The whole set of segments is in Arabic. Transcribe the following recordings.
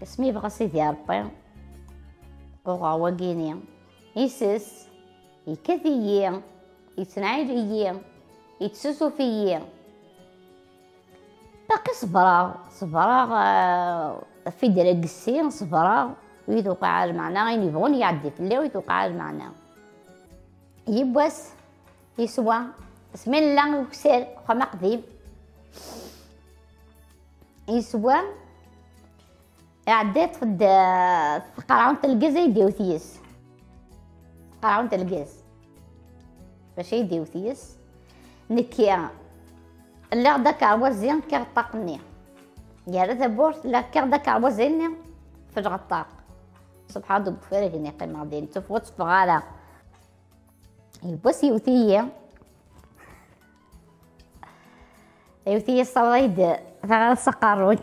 اسمي بغا سيدي ربي وغاوكيني يسس يكثيي يتنعيلي يتسوسو فيي باقي صبرا في درقسي صبرا ويتوقع عاج معنا غين يبغون يعدي فلي ويتوقع عاج معنا يبواس يسوى بسم الله وكسر خما قديم يسوى عديت في قرعون تلقاز يديو ثيس قرعون تلقاز باش يديو ثيس نكيا لا داك عوازين كيغطاقني يا ثبورت لا كيغداك عوازين في الغطاق سبحان ربي فريقني قيم غادي تفوت فغاله يبوس يوثيه يوثيه صويد ثغال سقارون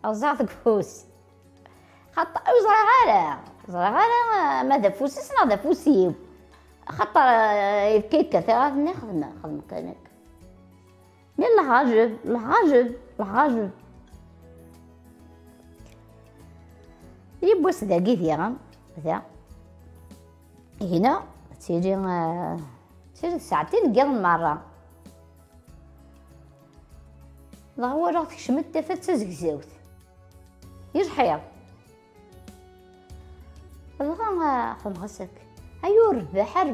عزاف كفوس خاطر زرع ماذا فوسي سنا فوسي خاطر الكيكه ثلاث نخدم كانك من العجب يبوس داكي ثيرا ذا هنا تيجي ساعتين كاع المره لا هو راه تكشمت تفات تزكزاوت يجحير الله خدم غسك ايوا ربح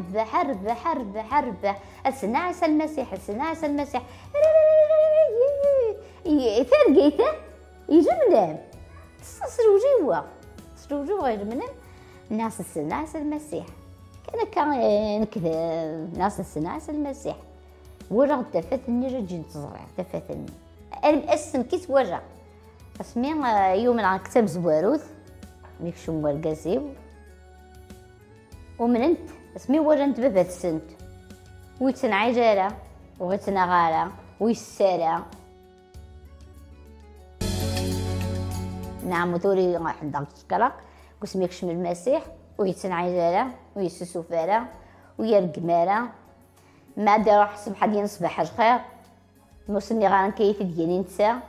السنة عيسى المسيح ثرقيته يجملهم سروجوا غير منهم ناس السنة عيسى المسيح كان كذا ناس السنة عيسى المسيح ورغ تفاتني رجل تزرع تفاتني الاسم كيس ورغ اسمي يوم عن كتاب زواروث ميكشوم والقاسيب ومن انت اسمي ورنت بابات السنت ويتنعي جارة وغتنغارة ويسارة نعم وثوري حدا تشكرك واسمي كشم المسيح ويتنعي جارة ويسسو فارة ويرقمارة ما دي روح صبح ديال صباح حاج خير موسمي غان كيف ديالي نتسا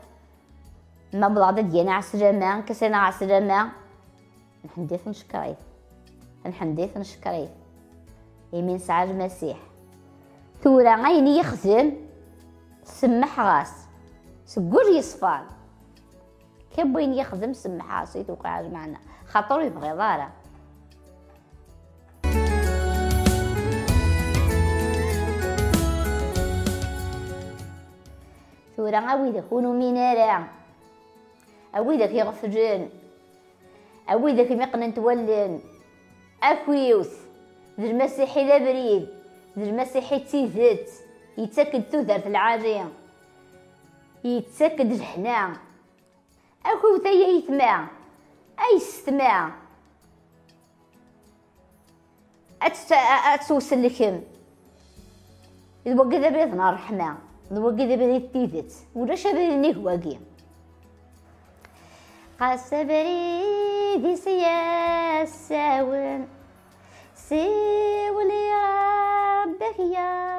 ما بلاضة ديالنا عسلامة كسينا عسلامة نحنديث نشكريه يمين سعى المسيح ثورة غيني يخزن سمح غاس سقول يصفان كيبوين يخدم سمح غاس يتوقع معنا خاطر يبغي ضاره ثورة عويدك كونوا منارع عويدك يغفجن عويدك مقنن تولن أكويوث ذي المسيحي لا بريد ذي المسيحي تيزت يتسكد تودرت العاجين يتسكد الحنان أكويوث أي يتمع أي استمع أتوصل لكم إذا بقى بريد نار رحمة إذا بقى بريد تيزت ولا شابريني هواقي قاس بريدي سياس ساون سيولي ربك يا